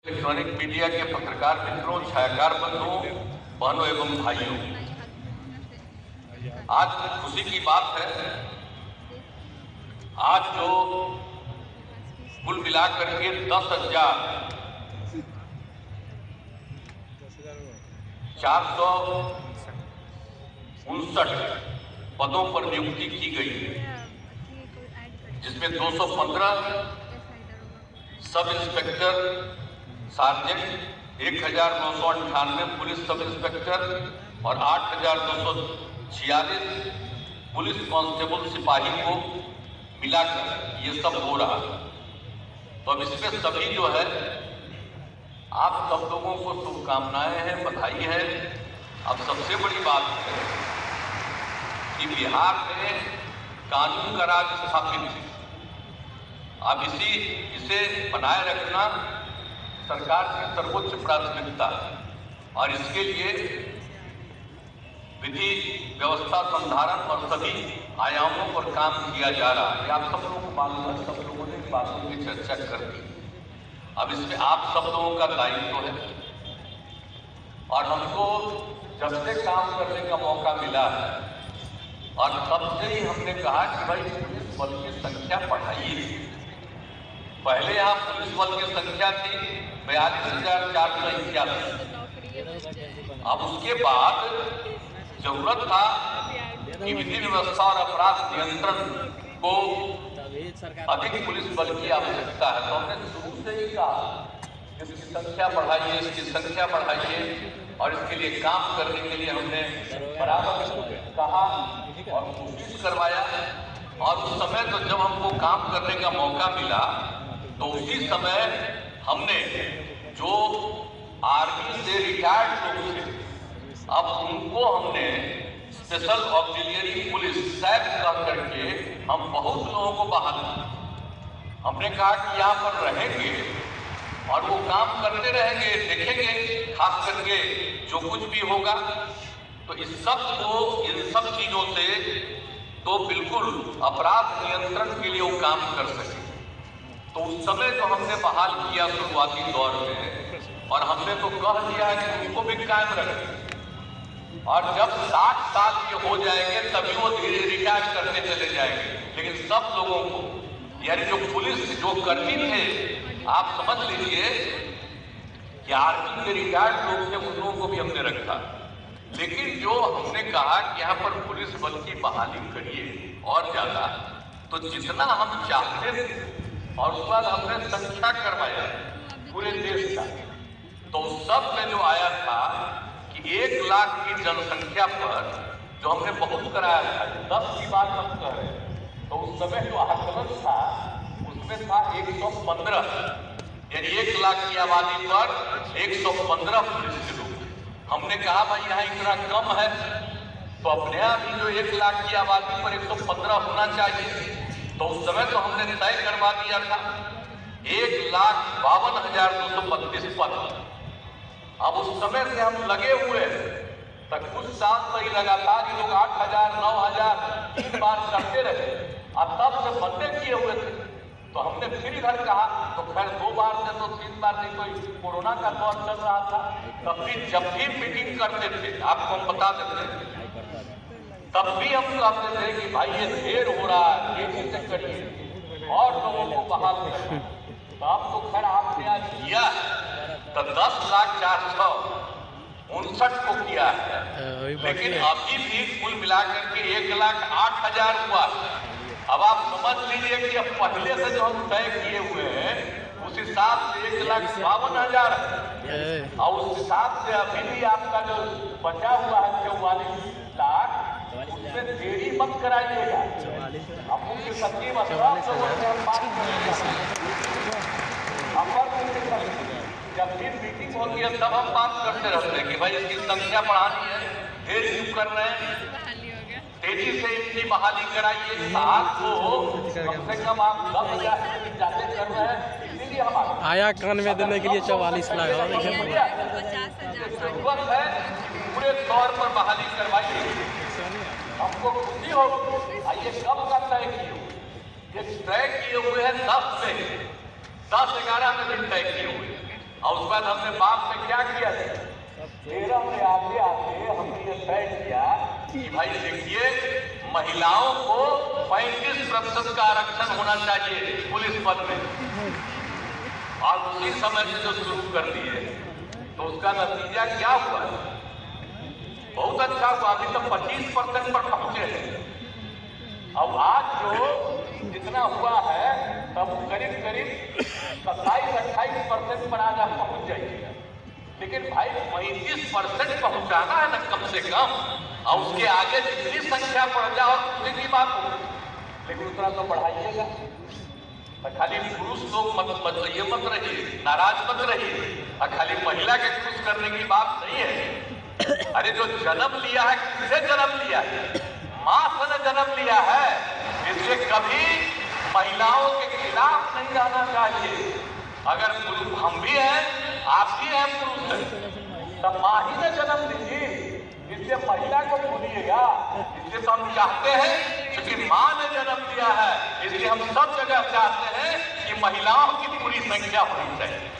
Electronic media के पत्रकार मित्रों, छायाकार बंधुओं, बहनों एवं भाइयों, आज खुशी की बात है। आज जो कुल मिलाकर के 10,459 पदों पर नियुक्ति की गई है, जिसमें 215 sub inspector sergeant, 1998 police sub inspector और 8,246 पुलिस कांस्टेबल सिपाही को मिलाकर ये सब हो रहा है। तो अब इसमें सभी जो है, आप सब लोगों को शुभकामनाएं हैं, बधाई है। अब सबसे बड़ी बात है कि बिहार में कानून का राज स्थापित है। अब इसे बनाए रखना सरकार की सर्वोच्च प्राथमिकता है और इसके लिए विधि व्यवस्था संधारण और सभी आयामों पर काम किया जा रहा है। आप सब लोगों को मालूम है, सब लोगों ने बातों की चर्चा कर दी। अब इसमें आप सब लोगों का दायित्व है और हमको जब से काम करने का मौका मिला है और तब से ही हमने कहा कि भाई पुलिस बल की संख्या बढ़ाइए। पहले यहाँ पुलिस बल की संख्या थी 42,481। अब उसके बाद जरूरत था कि विधि व्यवस्था और अपराध नियंत्रण को अधिक पुलिस बल की आवश्यकता है। तो हमने शुरू से ही कहा इसकी संख्या बढ़ाइए, इसकी संख्या बढ़ाइए और इसके लिए काम करने के लिए हमने बराबर कहा और कोशिश करवाया। और उस समय तो जब हमको काम करने का मौका मिला तो उसी समय हमने जो आर्मी से रिटायर्ड लोग थे, अब उनको हमने स्पेशल ऑक्सिलियरी पुलिस सैप कर करके हम बहुत लोगों को बहाल किया। हमने कहा कि यहाँ पर रहेंगे और वो काम करते रहेंगे, देखेंगे खास करके जो कुछ भी होगा। तो इन सब चीजों से तो बिल्कुल अपराध नियंत्रण के लिए वो काम कर सके। तो उस समय तो हमने बहाल किया शुरुआती दौर में और हमने तो कह दिया है कि उनको भी कायम रखें और जब 60 साल के हो जाएंगे तभी वो धीरे रिटायर करते चले जाएंगे। लेकिन सब लोगों को, यानी जो पुलिस जो कर्मी थे, आप समझ लीजिए कि आर्मी के रिटायर्ड लोग थे, उन लोगों को भी हमने रखा। लेकिन जो हमने कहा कि यहाँ पर पुलिस बल की बहाली करिए और ज्यादा, तो जितना हम चाहते थे और उसके बाद हमने संख्या करवाया पूरे देश का। तो सब में जो आया था कि 1 लाख की जनसंख्या पर जो हमने बहुत कराया था, 10 की बात हम कह रहे हैं, तो उस समय जो आकलन था उसमें था 115, यानी 1 लाख की आबादी पर 115 पुलिस के लोग। हमने कहा भाई यहाँ इतना कम है तो अपने आप ही जो 1 लाख की आबादी पर 115 होना चाहिए। तो उस समय तो हमने तय करवा दिया था 1,52,232 पद। अब उस समय से हम लगे हुए तक कुछ साल तक लगातार ये लोग 8,000 9,000 3 बार करते रहे और तब से बंदे किए हुए थे। तो हमने फिर इधर कहा, तो खैर 2 बार से तो 3 बार से कोई कोरोना का दौर चल रहा था, तब भी जब भी मीटिंग करते थे आपको हम बता देते थे, तब भी हम कहते थे कि भाई ये देर हो रहा है, तेजी से करिए और लोगों को बहाल करें। तो अब तो खैर आपने आज किया तो 10,459 को किया है, लेकिन अभी भी कुल मिलाकर के 1,08,000 हुआ। अब आप समझ लीजिए कि अब पहले से जो हम तय किए हुए हैं उस हिसाब से 1,52,000 है और उस हिसाब से अभी भी आपका जो बचा हुआ है 44 लाख, उसमें देरी मत कराइएगा। अब मुख्य सचिव जब फिर मीटिंग होती है तब हम बात करते रहते हैं कि भाई इसकी संख्या बढ़ानी है, देर क्यों कर रहे हैं, तेजी से इनकी बहाली कराइए। साथ को कम से कम आप 10,000 से ज्यादा कर रहे हैं, इसीलिए हम आया कान में देने के लिए 44 लाख जरूरत है पूरे तौर पर बहाली करवाइए। हमको खुशी हो। आइए कब का तय किए, ये तय किए हुए हैं 10 से 10-11 में दिन तय किए हुए। और उसके बाद हमने बाप में क्या किया था, 13 में आते आते हमने ये तय किया कि भाई देखिए महिलाओं को 35% का आरक्षण होना चाहिए पुलिस पद में, और उसी समय से जो शुरू कर दिए तो उसका नतीजा क्या हुआ, बहुत अच्छा हुआ। अभी तो 25% पर पहुंचे हैं। अब आज जो जितना हुआ है तब करीब करीब 27-28% पर आज आप पहुंच जाइएगा। लेकिन भाई 35% पहुंचाना है ना कम से कम, और उसके आगे जितनी संख्या बढ़ जाए और उतनी की बात हो, लेकिन उतना तो बढ़ाइएगा। खाली पुरुष लोग ये मत रहिए, नाराज मत रहिए, और खाली महिला के खुश करने की बात नहीं है। अरे जो जन्म लिया है, किससे जन्म लिया है? मां से ने जन्म लिया है, इसलिए कभी महिलाओं के खिलाफ नहीं रहना चाहिए। अगर हम भी हैं, आप भी हैं, पुरुष हैं, तब मां ही ने जन्म दी, इसलिए महिला को भूलिएगा। इसलिए तो हम चाहते हैं, क्योंकि मां ने जन्म दिया है, इसलिए हम सब जगह चाहते हैं कि महिलाओं की पूरी संख्या होनी चाहिए।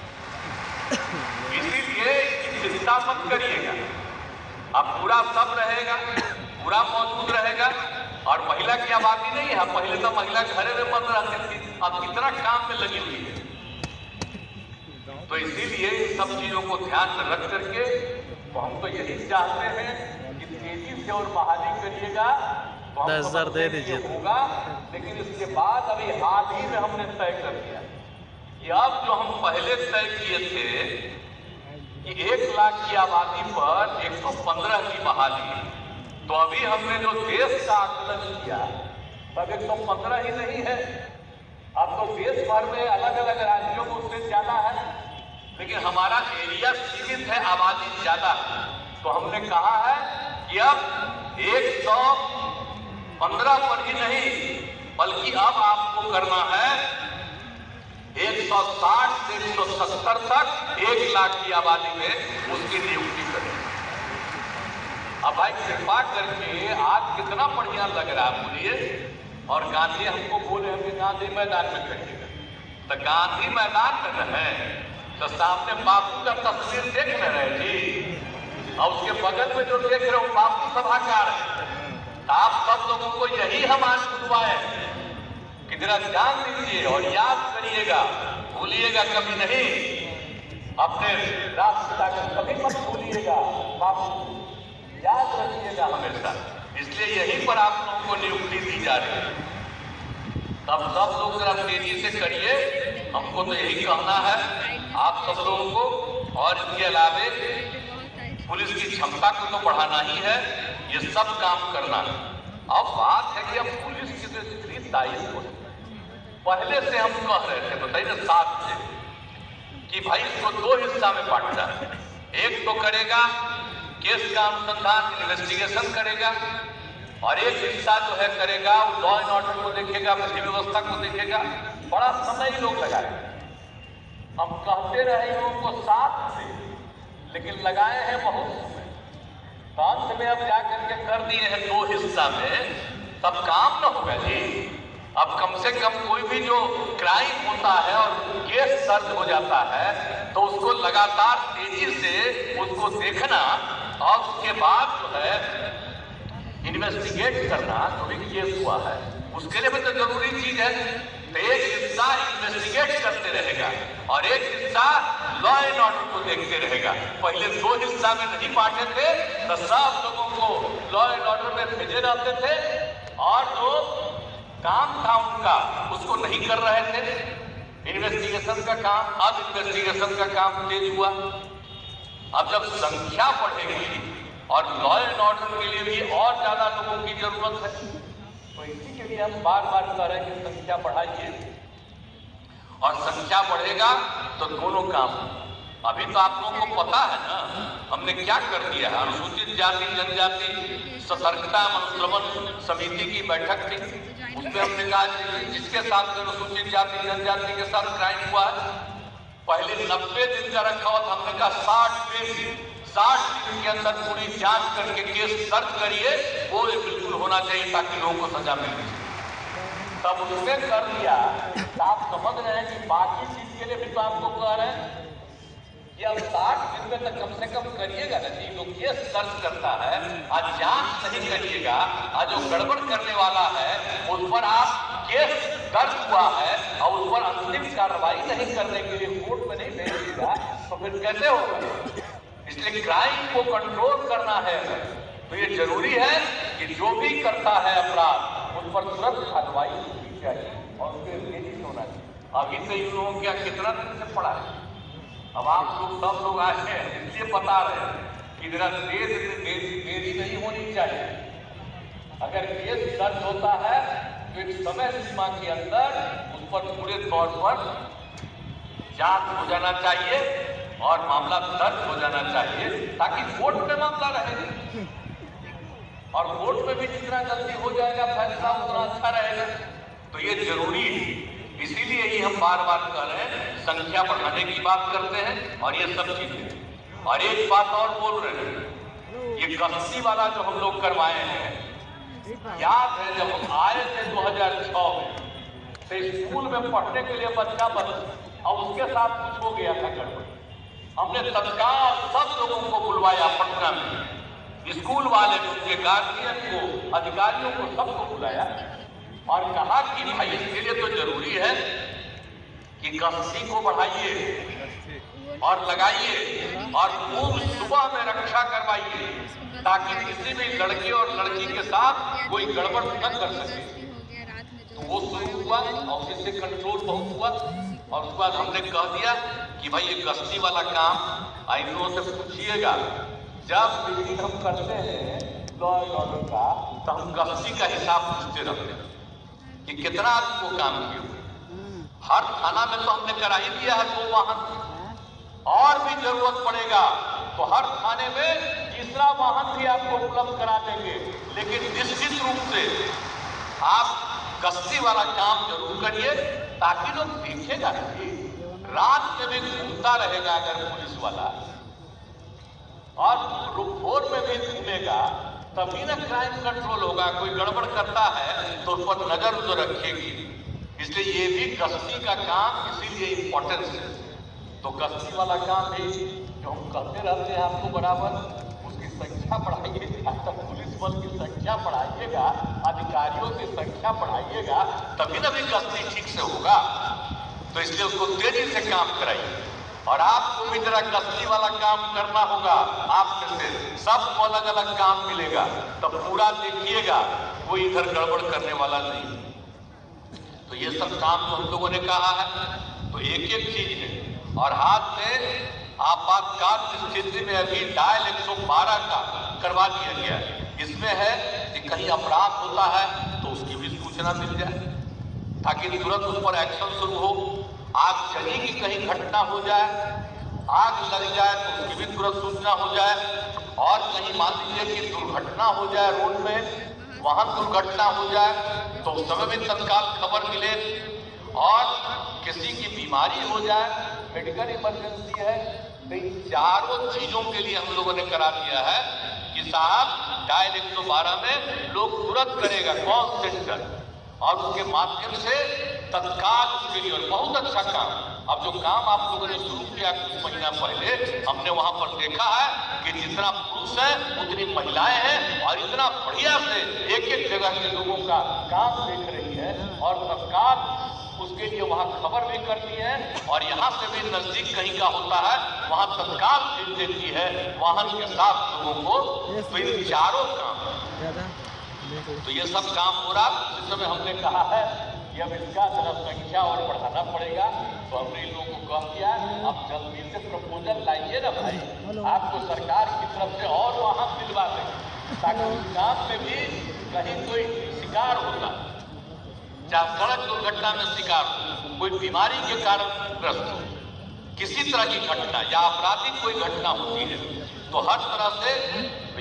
इसीलिए चिंता मत करिएगा, अब पूरा सब रहेगा, पूरा मौजूद रहेगा। और महिला की आबादी नहीं है, पहले तो महिला घरे में बंद रहती थी, अब कितना काम में लगी हुई है। तो इसीलिए इन सब चीजों को ध्यान में रख करके तो हम तो यही चाहते हैं कि तेजी से और बहाली करिएगा, तो 10,000 दे दीजिए होगा। लेकिन इसके बाद अभी हाल ही में हमने तय कर दिया कि अब जो हम पहले तय किए थे कि 1 लाख की आबादी पर 115 की बहाली, तो अभी हमने जो देश का आकलन किया तब 115 ही नहीं है, अब तो देश भर में अलग अलग राज्यों में उससे ज्यादा है, लेकिन हमारा एरिया सीमित है, आबादी ज्यादा है। तो हमने कहा है कि अब 115 पर ही नहीं, बल्कि अब आपको करना है 160 से 170 तक 1 लाख की आबादी में उसकी नियुक्ति करें। अब भाई कृपा करके आज कितना बढ़िया लग रहा है बोलिए, और गांधी हमको बोले हम कि गांधी मैदान में करिएगा, तो गांधी मैदान में रहे तो सामने बापू का तस्वीर देख रहे जी, और उसके बगल में जो देख रहे हो बापू सभागार है। आप सब लोगों को यही हम आज बुलवाए कि जरा ध्यान दीजिए और याद करिएगा, भूलिएगा कभी नहीं, अपने राष्ट्रपिता को कभी मत भूलिएगा, बापू याद रखिएगा हमेशा। इसलिए यहीं पर आप लोगों को नियुक्ति दी जा रही है। तब सब लोग जरा तेजी से करिए, हमको तो यही कहना है आप सब लोगों को। और इसके अलावे पुलिस की क्षमता को तो बढ़ाना ही है, ये सब काम करना है। अब बात है कि अब पुलिस की जो स्त्री दायित्व पहले से हम कह रहे थे, बताइए 7 से, कि भाई इसको 2 हिस्सा में बांटना है। एक तो करेगा केस का अनुसंधान, इन्वेस्टिगेशन करेगा, और एक हिस्सा जो है करेगा लॉ एंड ऑर्डर को देखेगा, विधि व्यवस्था को देखेगा। बड़ा समय लोग लगाएंगे, हम कहते रहे लोगों को 7 से, लेकिन लगाए हैं बहुत समय। अंत में अब जाकर के कर दिए हैं 2 हिस्सा में, तब काम न होगा जी। अब कम से कम कोई भी जो क्राइम होता है और केस दर्ज हो जाता है, तो उसको लगातार तेजी से उसको देखना, और उसके बाद जो है इन्वेस्टिगेट करना, जो भी केस हुआ है उसके लिए भी तो जरूरी चीज है। तो एक हिस्सा इन्वेस्टिगेट करते रहेगा और एक हिस्सा लॉ एंड ऑर्डर को देखते रहेगा। पहले 2 हिस्सा में नहीं बांटे थे, तो सब लोगों को लॉ एंड ऑर्डर में भेजे जाते थे, और जो काम था उनका उसको नहीं कर रहे थे इन्वेस्टिगेशन का काम। अब इन्वेस्टिगेशन का काम तेज हुआ। अब जब संख्या बढ़ेगी और लॉ एंड ऑर्डर के लिए भी और ज्यादा लोगों की जरूरत है, तो इसी के लिए हम बार बार कह रहे हैं कि संख्या बढ़ाइए, और संख्या बढ़ेगा तो दोनों काम। अभी तो आप लोगों को पता है ना हमने क्या कर दिया है। अनुसूचित जाति जनजाति सतर्कता अनुश्रवण समिति की बैठक थी, उसमें हमने कहा जिसके साथ अनुसूचित जाति जनजाति के साथ क्राइम हुआ है, पहले 90 दिन का रखा हुआ था, हमने कहा 60 दिन के अंदर पूरी जांच करके केस दर्ज करिए, वो बिल्कुल होना चाहिए ताकि लोगों को सजा मिले। तब उसने कर दिया। आप समझ रहे हैं कि बाकी चीज के लिए भी तो आपको कह रहे हैं अब 60 दिन में तक कम से कम करिएगा ना जी। जो केस दर्ज करता है आज जांच नहीं करिएगा, आज जो गड़बड़ करने वाला है उस पर आप केस दर्ज हुआ है और उस पर अंतिम कार्रवाई नहीं करने के लिए कोर्ट में नहीं भेजिएगा तो फिर कैसे होगा। इसलिए क्राइम को कंट्रोल करना है तो ये जरूरी है कि जो भी करता है अपराध उस पर तुरंत कार्रवाई होनी चाहिए और उसके तेजी होना चाहिए। अभी तो इन लोगों क्या कितना दिन से पड़ा है, अब आप लोग सब लोग आए हैं इसलिए बता रहे हैं कि जरा देरी नहीं होनी चाहिए। अगर केस दर्ज होता है तो एक समय सीमा के अंदर उस पर पूरे तौर पर जांच हो जाना चाहिए और मामला दर्ज हो जाना चाहिए ताकि कोर्ट में मामला रहे और कोर्ट में भी जितना जल्दी हो जाएगा फैसला उतना अच्छा रहेगा। तो ये जरूरी है, इसीलिए ही हम बार बार कह रहे हैं संख्या बढ़ाने की बात करते हैं और ये सब चीजें। और एक बात और बोल रहे हैं, ये गश्ती वाला जो हम लोग करवाए हैं, याद है जब हम आए थे 2006 में तो स्कूल में पढ़ने के लिए बच्चा और उसके साथ कुछ हो गया था गड़बड़, हमने तत्काल सब लोगों को बुलवाया पटना में, स्कूल वाले उनके गार्जियन को, अधिकारियों को, सबको बुलाया और कहा कि भाई इसके लिए तो जरूरी है कि गश्ती को बढ़ाइए और लगाइए और खूब सुबह में रक्षा करवाइए ताकि किसी भी लड़के और लड़की के साथ कोई गड़बड़ न कर सके। तो वो शुरू हुआ और इससे कंट्रोल बहुत हुआ और उसके बाद हमने कह दिया कि भाई ये गश्ती वाला काम आईनों से पूछिएगा। जब मीटिंग हम करते हैं लॉ एंड ऑर्डर का तो हम गश्ती का हिसाब पूछते रहते हैं कि कितना आदमी को काम किया। हर थाना में तो हमने करा ही दिया है 2 वाहन, और भी जरूरत पड़ेगा तो हर थाने में तीसरा वाहन भी आपको उपलब्ध करा देंगे। लेकिन निश्चित रूप से आप गश्ती वाला काम जरूर करिए ताकि लोग देखेगा नहीं, रात में भी घूमता रहेगा अगर पुलिस वाला और भोर में भी घूमेगा तभी ना क्राइम कंट्रोल होगा। कोई गड़बड़ करता है तो उस पर नजर तो रखेगी। इसलिए ये भी गश्ती का काम इसीलिए इम्पोर्टेंस है। तो गश्ती वाला काम भी जो हम करते रहते हैं आपको बराबर, उसकी संख्या बढ़ाइए, तब पुलिस बल की संख्या बढ़ाइएगा, अधिकारियों की संख्या बढ़ाइएगा तभी ना भी गश्ती ठीक से होगा। तो इसलिए उसको तेजी से काम कराइए और आपको भी जरा गश्ती वाला काम करना होगा। आपके से सबको अलग अलग काम मिलेगा तब पूरा देखिएगा, कोई इधर गड़बड़ करने वाला नहीं। तो ये सब काम तो हम लोगों ने कहा है, तो एक एक चीज है। और हाथ में आपातकाल की स्थिति में अभी डायल 112 का करवा दिया गया है। इसमें है कि कहीं अपराध होता है तो उसकी भी सूचना मिल जाए ताकि तुरंत उस पर एक्शन शुरू हो। आग जली की कहीं घटना हो जाए, आग लग जाए तो उसकी भी तुरंत सूचना हो जाए। और कहीं मान लीजिए कि दुर्घटना हो जाए, रोड में वाहन दुर्घटना हो जाए तो उस समय भी तत्काल खबर मिले। और किसी की बीमारी हो जाए, मेडिकल इमरजेंसी है, तो इन चारों चीजों के लिए हम लोगों ने करा दिया है कि साहब डायल 112 में लोग तुरंत करेगा कॉल सेंटर और उसके माध्यम से तत्काल उसके लिए। और बहुत अच्छा काम, अब जो काम आप लोगों ने शुरू किया कुछ महीना पहले, हमने वहां पर देखा है कि जितना पुरुष है उतनी महिलाएं हैं और इतना बढ़िया से एक एक जगह के लोगों का काम देख रही है और तत्काल उसके लिए वहां खबर भी करती है। और यहाँ से भी नजदीक कहीं का होता है वहां तत्काल भेज देती है वाहन के साथ लोगों को। तो इन चारों काम, तो ये सब काम हो रहा। जिस समय हमने कहा है कि अब इसका जरा संख्या और बढ़ाना पड़ेगा तो हमने इन लोगों को कह दिया आप जल्दी से प्रपोजल लाइए ना भाई, आपको सरकार की तरफ से और वाहन दिलवा दें ताकि उस काम में भी कहीं कोई शिकार होता, चाहे सड़क दुर्घटना में शिकार हो, कोई बीमारी के कारण ग्रस्त हो, किसी तरह की घटना या आपराधिक कोई घटना होती है तो हर तरह से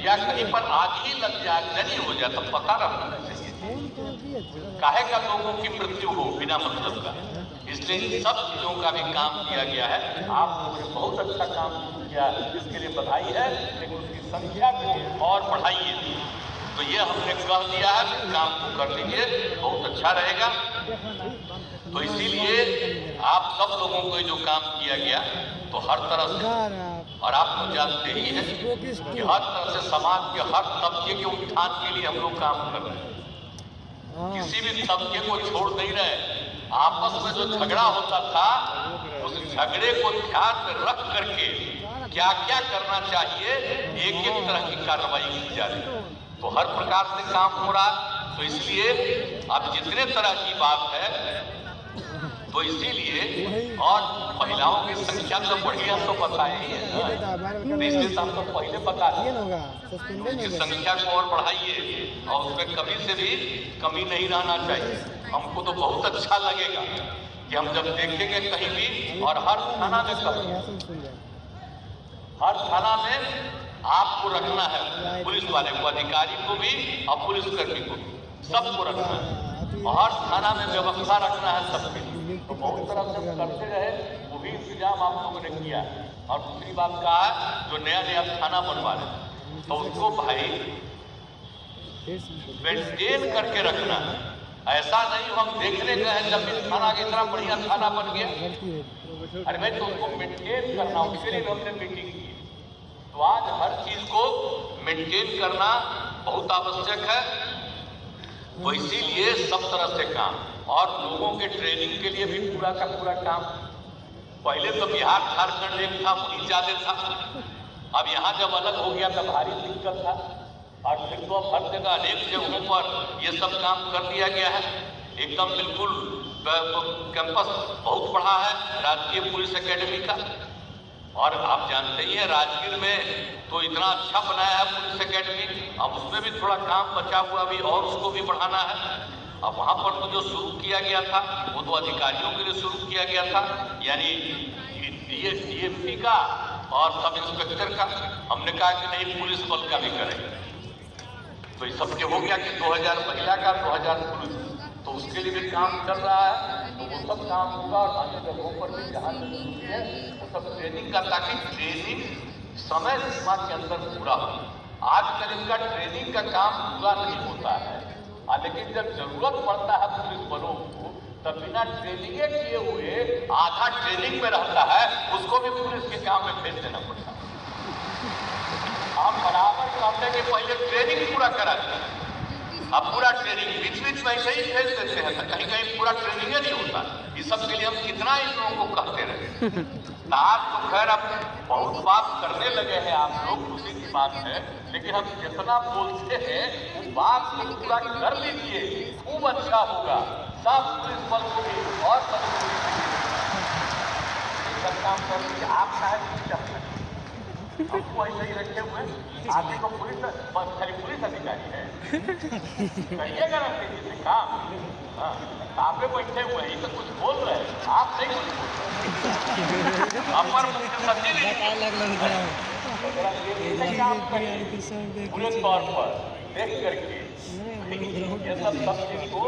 या कहीं पर आग ही लग जाए, जनी हो जाए, तब पता रहना चाहिए काहे का लोगों की मृत्यु हो बिना मतलब का। इसलिए इन सब चीजों का भी काम किया गया है। आप लोगों ने बहुत अच्छा काम किया, इसके लिए बधाई है, लेकिन उसकी संख्या को और बढ़ाइए। तो ये हमने कह दिया है, काम को कर लीजिए, बहुत अच्छा रहेगा। तो इसीलिए आप सब लोगों को जो काम किया गया तो तो हर तरह से, और आप लोग जानते ही हैं कि हर तरह से समाज के हर तबके के उत्थान के लिए हम लोग काम कर रहे हैं। किसी भी तबके को छोड़ नहीं रहे। आपस में जो झगड़ा होता था उस झगड़े को ध्यान में रख करके क्या क्या करना चाहिए, एक एक तरह की कार्रवाई की जा रही है। तो हर प्रकार से काम हो रहा है। तो इसलिए अब जितने तरह की बात है, तो इसीलिए और महिलाओं की संख्या तो बढ़िया तो बताए ही है, इसलिए हम तो पहले बता दें कि संख्या को और बढ़ाइए और उसमें कभी से भी कमी नहीं रहना चाहिए। हमको तो बहुत अच्छा लगेगा कि हम जब देखेंगे कहीं भी, और हर थाना में हर थाना में आपको रखना है, पुलिस वाले को, अधिकारी को भी और पुलिसकर्मी को भी, सबको रखना है। हर थाना में व्यवस्था रखना है सबके। तो बहुत तरह से करते रहे, वो भी इंतजाम आप लोगों ने किया। और दूसरी बात कहा है, जो नया नया थाना बनवा रहे तो उसको भाई मेंटेन करके रखना है। ऐसा नहीं हम देखने गए हैं जब भी थाना की तरह बढ़िया थाना बन गया, अरे भाई तो उसको मेंटेन करना, उसके लिए हमने मीटिंग की। तो आज हर चीज को मेंटेन करना बहुत आवश्यक है। तो इसीलिए सब तरह से काम, और लोगों के ट्रेनिंग के लिए भी पूरा का पूरा काम। पहले तो बिहार झारखंड एक था, वही ज्यादा था। अब यहाँ जब अलग हो गया तो भारी दिक्कत था। और फिर तो अब हर जगह अनेक जगहों पर ये सब काम कर दिया गया है। एकदम बिल्कुल कैंपस बहुत बड़ा है राजकीय पुलिस एकेडमी का। और आप जानते ही हैं राजगीर में तो इतना अच्छा बनाया है पुलिस एकेडमी। अब उसमें भी थोड़ा काम बचा हुआ भी, और उसको भी बढ़ाना है। अब वहाँ पर तो जो शुरू किया गया था वो तो अधिकारियों के लिए शुरू किया गया था, यानी डीएसपी का और सब इंस्पेक्टर का। हमने कहा कि नहीं, पुलिस बल का भी करेंगे। तो इस सबके हो गया कि 2000 महिला का, 2000 पुलिस, तो उसके लिए भी काम चल रहा है। तो वो सब काम होगा और अन्य जगहों पर भी जहाँ जरूरी है वो सब ट्रेनिंग का, ताकि ट्रेनिंग समय सीमा के अंदर पूरा हो। आजकल इनका ट्रेनिंग का काम पूरा नहीं होता है, लेकिन जब जरूरत पड़ता है पुलिस बलों को तब बिना ट्रेनिंग किए हुए आधा ट्रेनिंग में रहता है, उसको भी पुलिस के काम में भेज देना पड़ता है। हम बराबर करने के पहले ट्रेनिंग पूरा करा देते हैं। अब पूरा ट्रेनिंग बीच बीच में ऐसे ही भेज देते हैं, कहीं कहीं पूरा ट्रेनिंग नहीं होता। इस सब के लिए हम कितना इन लोगों को कहते रहे। आज तो खैर अब बहुत बात करने लगे हैं आप लोग, खुशी की बात है। लेकिन हम जितना बोलते हैं उस बात को पूरा कर लीजिए, खूब अच्छा होगा। सब पुलिस बल को भी और काम कर लीजिए। आप चाहे हमको ऐसे ही रखे हुए, आदमी को पुलिस खाली पुलिस अधिकारी है, करिएगा ना तेजी से काम। हाँ, आप पे बैठे हुए हैं, तो कुछ बोल रहे हैं, आप नहीं कुछ बोल रहे। अपर मुख्य सचिव पूरे तौर पर देख करके ये सब चीज को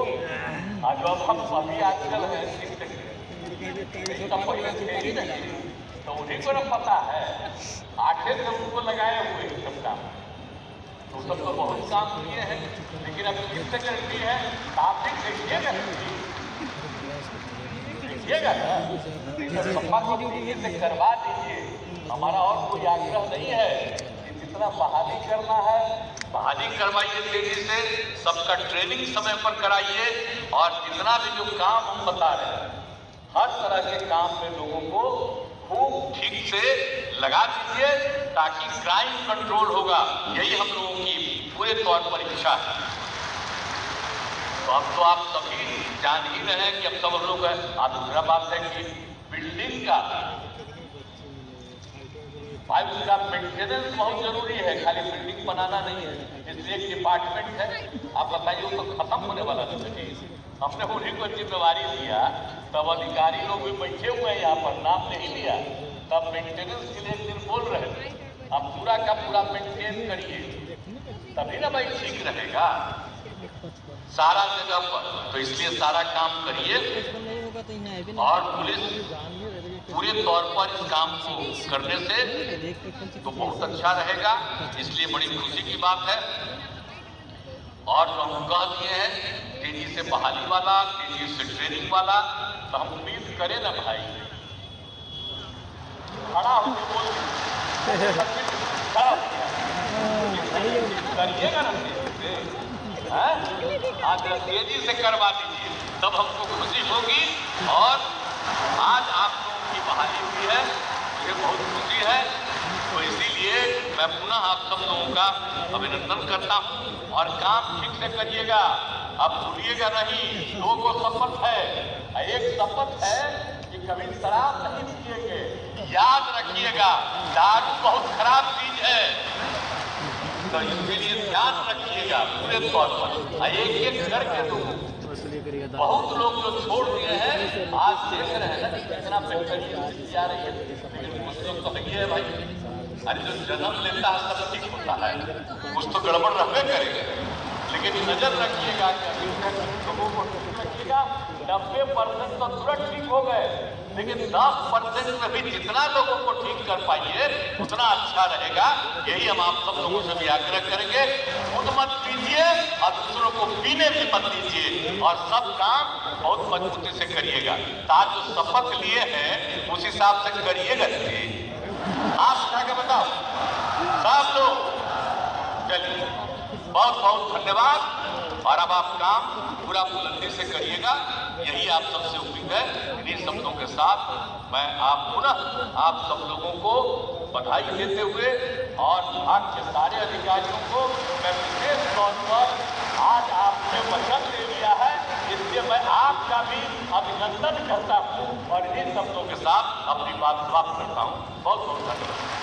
जो हम अभी आजकल है पहले थे ही नहीं, तो उन्हीं को ना पता है। 8 से उनको लगाए हुए सब काम, तो सब तो बहुत काम किए हैं। लेकिन अब किस सेक्रेटरी है, आप देखिएगा सफा को से करवा दीजिए। हमारा और कोई आग्रह नहीं है कि जितना बहाली करना है बहाली करवाइए तेजी से, सबका ट्रेनिंग समय पर कराइए। और जितना भी जो काम हम बता रहे हैं हर तरह के काम में लोगों को खूब ठीक से लगा दीजिए, ताकि क्राइम कंट्रोल होगा। यही हम लोगों की पूरे तौर पर इच्छा है। तो अब तो आप सभी जान ही रहे हैं कि अब सब लोग है। दूसरा बात है कि बिल्डिंग का भाई उसका मेंटेनेंस बहुत जरूरी है, खाली बिल्डिंग बनाना नहीं है। इसलिए एक डिपार्टमेंट है, आप बताइए वो तो खत्म होने वाला नहीं। हमने उन्हीं को जिम्मेवारी दिया, तब अधिकारी लोग भी बैठे हुए हैं यहाँ पर, नाम नहीं लिया। तब मेंटेनेंस के लिए एक दिन बोल रहे थे, अब पूरा का पूरा मेंटेन करिए, तभी ना भाई ठीक रहेगा सारा जगह पर। तो इसलिए सारा काम करिए और पुलिस पूरे तौर पर इस काम को करने से तो बहुत अच्छा रहेगा। इसलिए बड़ी खुशी की बात है। और जो हम कह दिए हैं तेजी से बहाली वाला, तेजी से ट्रेनिंग वाला, तो हम उम्मीद करें ना भाई खड़ा होकर बोल करिएगा ना, तेजी से करवा दीजिए, तब हमको खुशी होगी। और आज आप लोगों की बहाली हुई है, मुझे बहुत खुशी है। तो इसीलिए मैं पुनः आप सब लोगों का अभिनंदन करता हूँ। और काम ठीक से करिएगा, अब भूलिएगा नहीं। दो को शपथ है, एक शपथ है कि कभी शराब नहीं पिएंगे। याद रखिएगा, दारू बहुत खराब चीज है, तो इसके लिए ध्यान रखिएगा पूरे तौर पर। एक एक करके दो, बहुत लोग जो छोड़ दिए हैं, आज देख रहे हैं ना कितना बेहतरीन आ रही है। लेकिन कुछ लोग तो है भाई, अरे जो जन्म लेता है सब ठीक होता है, कुछ तो गड़बड़ रहबे करेगा। लेकिन नजर रखिएगा कि अभी लोगों को ठीक रखिएगा। 90% तो तुरंत ठीक हो गए, लेकिन 10% में भी जितना लोगों को ठीक कर पाइए उतना अच्छा रहेगा। यही हम आप सब लोगों से भी आग्रह करेंगे। खुद मत पीजिए और दूसरों को पीने भी मत दीजिए, और सब काम बहुत मजबूती से करिएगा। आज जो शपथ लिए हैं उस हिसाब से करिएगा। आप उठा के बताओ सब लोग। चलिए, बहुत बहुत धन्यवाद। और अब आप काम पूरा बुलंदी से करिएगा, यही आप सबसे उम्मीद है। इन्हीं शब्दों के साथ मैं पुनः आप सब लोगों को बधाई देते हुए और विभाग के सारे अधिकारियों को मैं विशेष तौर पर, आज आपने वचन ले लिया है, इसलिए मैं आपका भी अभिनंदन करता हूँ और इन्हीं शब्दों के साथ अपनी बात समाप्त करता हूँ। बहुत बहुत धन्यवाद।